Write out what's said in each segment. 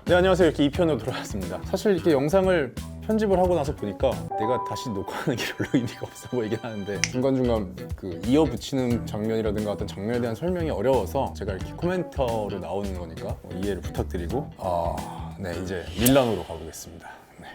네, 안녕하세요. 이렇게 2편으로 돌아왔습니다. 사실 이렇게 영상을 편집을 하고 나서 보니까 내가 다시 녹화하는 게 별로 의미가 없어 보이긴 하는데 중간중간 그 이어붙이는 장면이라든가 어떤 장면에 대한 설명이 어려워서 제가 이렇게 코멘터로 나오는 거니까 이해를 부탁드리고 네, 이제 밀라노로 가보겠습니다. 네.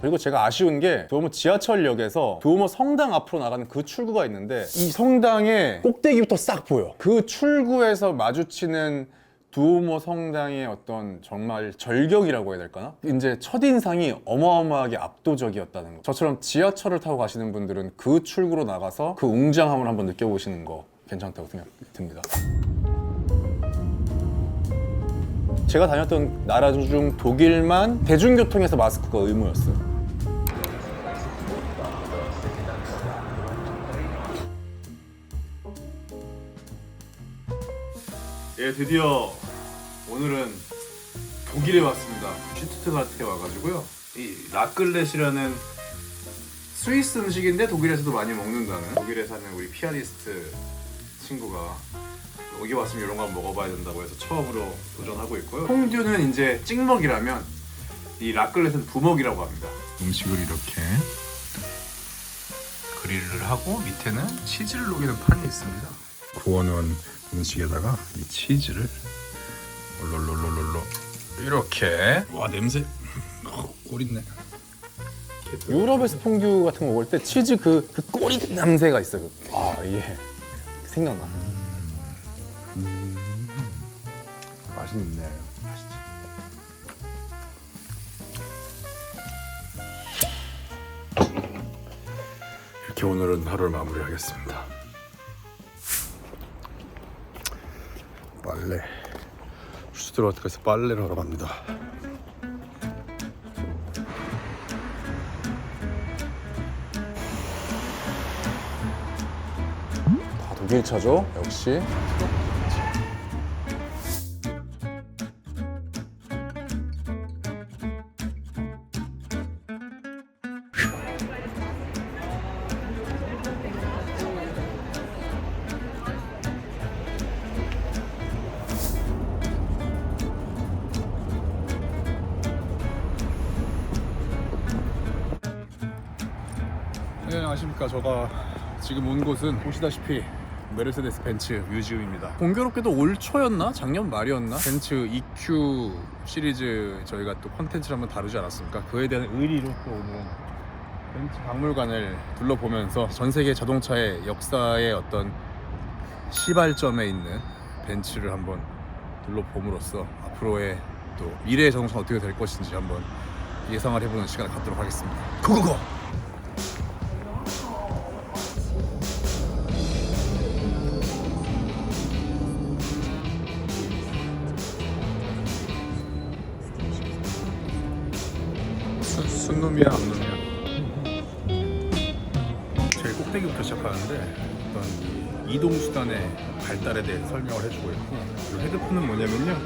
그리고 제가 아쉬운 게 두오모 지하철역에서 두오모 성당 앞으로 나가는 그 출구가 있는데 이 성당의 꼭대기부터 싹 보여. 그 출구에서 마주치는 두오모 성당의 어떤 정말 절경이라고 해야 될까나? 이제 첫인상이 어마어마하게 압도적이었다는 거. 저처럼 지하철을 타고 가시는 분들은 그 출구로 나가서 그 웅장함을 한번 느껴보시는 거 괜찮다고 생각이 듭니다. 제가 다녔던 나라 중 독일만 대중교통에서 마스크가 의무였어요. 예, 드디어 오늘은 독일에 왔습니다. 슈투트가르트에 와가지고요. 이 라클렛이라는 스위스 음식인데 독일에서도 많이 먹는다는, 독일에 사는 우리 피아니스트 친구가 여기 왔으면 이런 거 한번 먹어봐야 된다고 해서 처음으로 도전하고 있고요. 퐁듀는 이제 찍먹이라면 이 라클렛은 부먹이라고 합니다. 음식을 이렇게 그릴을 하고 밑에는 치즈를 녹이는 판이 있습니다. 구워놓은 음식에다가 이 치즈를 롤롤롤롤롤 이렇게. 와, 냄새 꿀있네. 유럽에서 퐁듀 같은 거 먹을 때 치즈 그 꼬릿 냄새가 있어요. 이게 생각나. 맛있네. 맛있지. 이렇게 오늘은 하루를 마무리하겠습니다. 빨래. 슈투트가르트에서 빨래를 하러 갑니다. 다 독일 차죠? 역시. 네, 안녕하십니까. 제가 지금 온 곳은 보시다시피 메르세데스 벤츠 뮤지엄입니다. 공교롭게도 올 초였나? 작년 말이었나? 벤츠 EQ 시리즈 저희가 또 콘텐츠를 한번 다루지 않았습니까? 그에 대한 의리로 또 오늘은 벤츠 박물관을 둘러보면서 전 세계 자동차의 역사의 어떤 시발점에 있는 벤츠를 한번 둘러봄으로써 앞으로의 또 미래의 자동차가 어떻게 될 것인지 한번 예상을 해보는 시간을 갖도록 하겠습니다. 고고고! 순놈이야 암놈이야. 제일 꼭대기부터 시작하는데 어떤 이동수단의 발달에 대해 설명을 해주고 있고, 그리고 헤드폰은 뭐냐면요,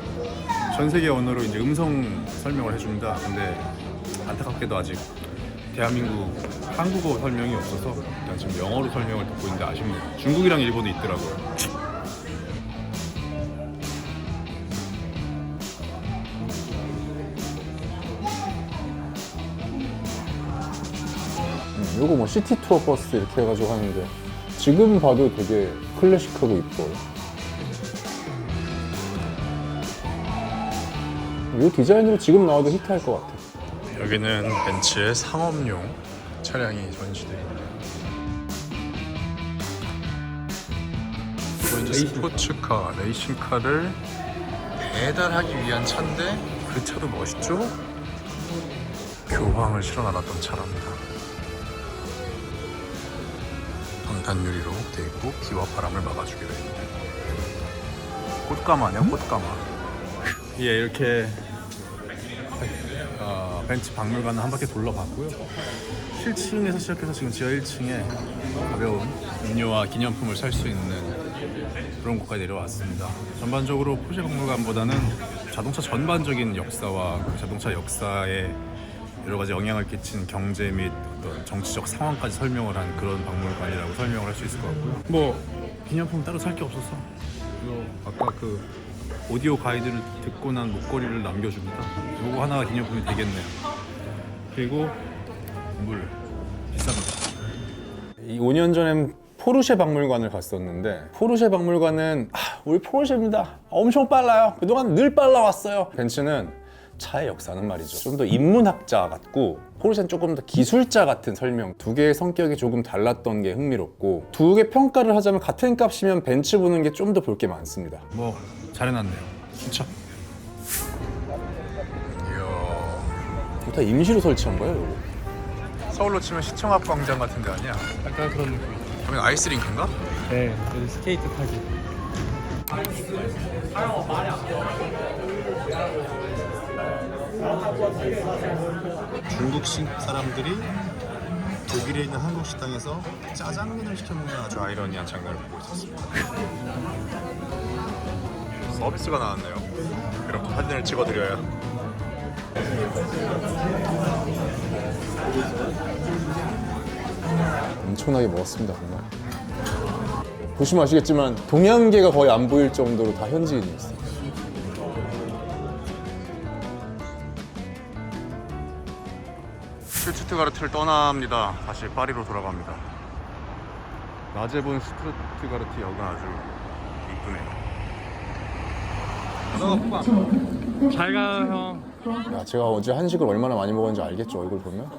전 세계 언어로 이제 음성 설명을 해줍니다. 근데 안타깝게도 아직 대한민국 한국어 설명이 없어서 일단 지금 영어로 설명을 듣고 있는데 아쉽네요. 중국이랑 일본도 있더라고요. 요거 뭐 시티 투어 버스 이렇게 해가지고 하는데 지금 봐도 되게 클래식하고 이뻐요. 이 디자인으로 지금 나와도 히트할 것 같아. 여기는 벤츠의 상업용 차량이 전시되어 있네요. 이거 이제 스포츠카, 레이싱카를 배달하기 위한 차인데 그 차도 멋있죠? 교황을 실어놔놨던 차랍니다. 방탄 유리로 되어 있고 비와 바람을 막아주게 되어 있네요. 꽃가마네요, 꽃가마. 예, 이렇게 벤츠 박물관을 한 바퀴 돌러봤고요. 7층에서 시작해서 지금 지하 1층에 가벼운 음료와 기념품을 살 수 있는 그런 곳까지 내려왔습니다. 전반적으로 포르쉐 박물관보다는 자동차 전반적인 역사와 그 자동차 역사에 여러 가지 영향을 끼친 경제 및 어떤 정치적 상황까지 설명을 한 그런 박물관이라고 설명을 할 수 있을 것 같고요. 뭐 기념품 따로 살 게 없어서 이거 아까 그 오디오 가이드를 듣고 난 목걸이를 남겨줍니다. 이거 하나가 기념품이 되겠네요. 그리고 물 비쌉니다. 이 5년 전엔 포르쉐 박물관을 갔었는데 포르쉐 박물관은 우리 포르쉐입니다. 엄청 빨라요. 그동안 늘 빨라왔어요. 벤츠는 차의 역사는 말이죠. 좀 더 인문학자 같고 포르쉐는 조금 더 기술자 같은 설명. 두 개의 성격이 조금 달랐던 게 흥미롭고 두 개 평가를 하자면 같은 값이면 벤츠 보는 게 좀 더 볼 게 많습니다. 뭐 잘해놨네요. 진짜. 이야. 이거 다 임시로 설치한 거예요, 이거? 서울로 치면 시청 앞 광장 같은 데 아니야? 약간 그런 느낌. 여기 아이스링크인가? 네, 여기 스케이트 타기. 중국식 사람들이 독일에 있는 한국 식당에서 짜장면을 시켜 먹는 아주 아이러니한 장면을 보고 있었습니다. 서비스가 나왔네요. 그럼 사진을 찍어드려야. 엄청나게 먹었습니다, 정말. 보시면 아시겠지만 동양계가 거의 안 보일 정도로 다 현지인이었어요. 슈투트가르트를 떠납니다. 다시 파리로 돌아갑니다. 낮에 본 슈투트가르트 역은 아주 이쁘네요. 잘 가요, 형. 야, 제가 어제 한식을 얼마나 많이 먹었는지 알겠죠, 얼굴 보면?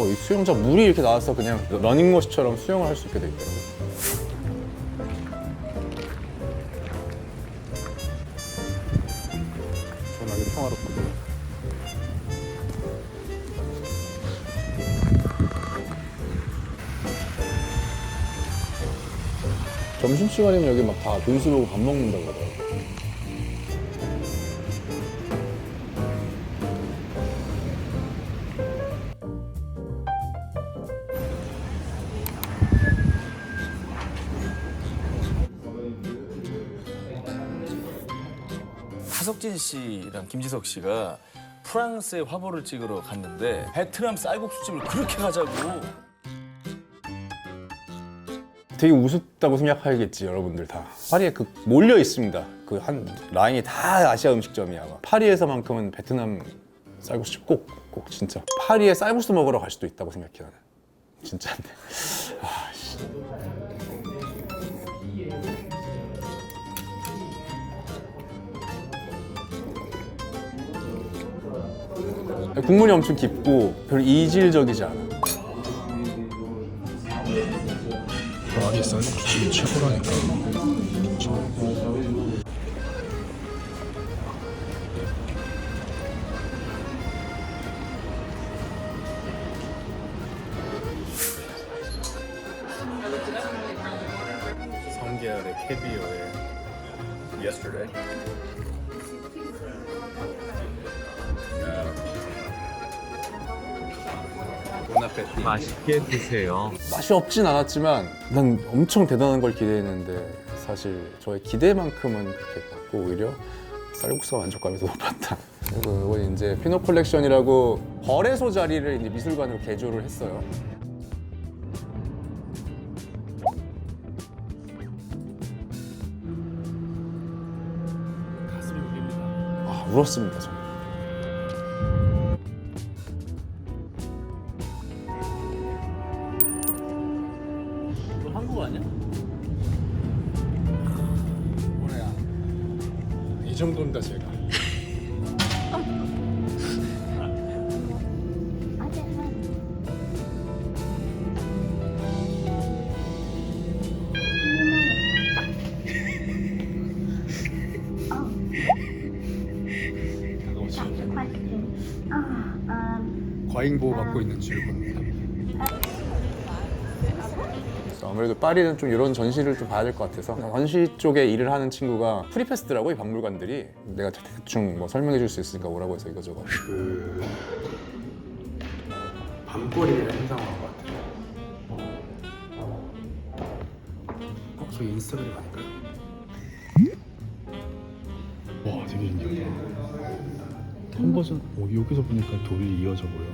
이 수영장 물이 이렇게 나와서 그냥 러닝머신처럼 수영을 할 수 있게 돼 있더라고요. 시원하게 평화롭거든요. 점심시간이면 여기 막 다 분수 보고 밥 먹는다고 그러더라고요. 하석진 씨랑 김지석 씨가 프랑스에 화보를 찍으러 갔는데 베트남 쌀국수집을 그렇게 가자고. 되게 우습다고 생각하겠지, 여러분들 다. 파리에 몰려 있습니다. 그 한 라인이 다 아시아 음식점이야. 파리에서만큼은 베트남 쌀국수집 꼭 진짜. 파리에 쌀국수 먹으러 갈 수도 있다고 생각해, 나는. 진짜인데. 국물이 엄청 깊고 별 이질적이지 않아. 파리 쌀국수집이 최고라니까. 성게알의 캐비어에 yesterday. 맛있게 드세요. 맛이 없진 않았지만 난 엄청 대단한 걸 기대했는데 사실 저의 기대만큼은 그렇게 낮고 오히려 쌀국수가 만족감이 더 높았다. 그리고 이건 이제 피노 컬렉션이라고 거래소 자리를 이제 미술관으로 개조를 했어요. 가슴이 울립니다. 울었습니다, 정말. 너 한국 아니야? 정도입니다 제가. 과잉 보호 받고 있는 질문입니다. 아무래도 파리는 좀 이런 전시를 좀 봐야 될 것 같아서 전시 쪽에 일을 하는 친구가 프리페스트라고 이 박물관들이 내가 대충 뭐 설명해 줄 수 있으니까 오라고 해서 이거저거 그 밤거리를 행사한 것 같아요. 저기 인스타그램 아닐까요? 와 되게 신기하다. 한 버전 여기서 보니까 돌이 이어져 보여.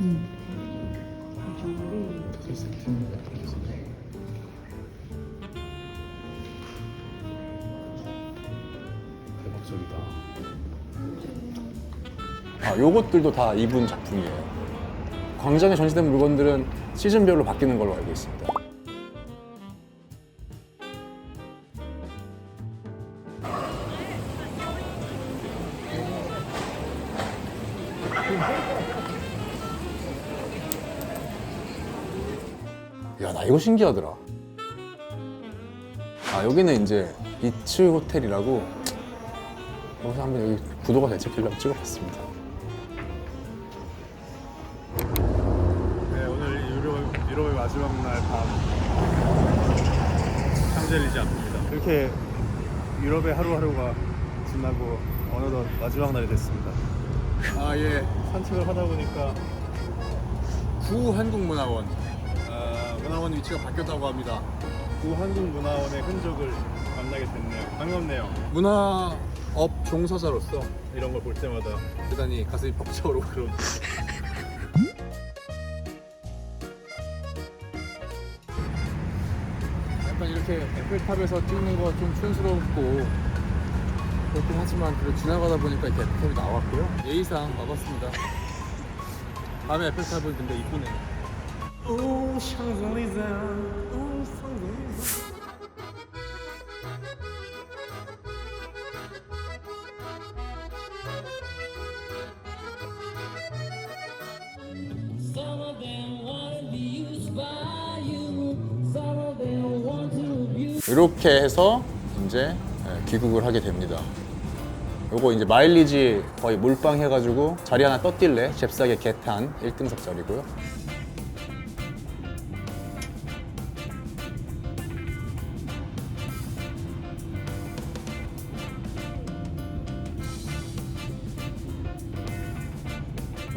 다섯 세트 이렇게 해서. 대박적이다. 아, 요것들도 다 이분 작품이에요. 광장에 전시된 물건들은 시즌별로 바뀌는 걸로 알고 있습니다. 야, 나 이거 신기하더라. 아, 여기는 이제 비츠 호텔이라고 여기서 한번 여기 구도가 대체길래 찍어봤습니다. 네, 오늘 유럽의 마지막 날 밤 샹젤리제 앞입니다. 이렇게 유럽의 하루하루가 지나고 어느덧 마지막 날이 됐습니다. 아 예, 산책을 하다 보니까 구한국문화원. 문화원 위치가 바뀌었다고 합니다. 한국문화원의 흔적을 만나게 됐네요. 반갑네요. 문화업 종사자로서 이런 걸 볼 때마다 대단히 가슴이 벅차오르고 그런 약간 이렇게 에펠탑에서 찍는 거 좀 촌스럽고 그렇긴 하지만 그래도 지나가다 보니까 이렇게 에펠탑이 나왔고요. 예의상 와봤습니다. 밤에 에펠탑은 근데 이쁘네요. 오 샹젤리제 오 샹젤리제 Some of them wanna be used by you. Some of them want to abuse. 이렇게 해서 이제 귀국을 하게 됩니다. 요거 이제 마일리지 거의 몰빵 해가지고 자리 하나 떴길래 잽싸게 개탄 1등석 자리고요.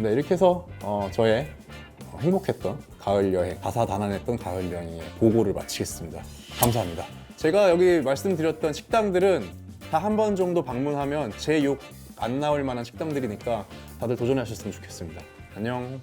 네, 이렇게 해서 저의 행복했던 가을 여행, 다사다난했던 가을 여행의 보고를 마치겠습니다. 감사합니다. 제가 여기 말씀드렸던 식당들은 다 한 번 정도 방문하면 제 욕 안 나올 만한 식당들이니까 다들 도전하셨으면 좋겠습니다. 안녕.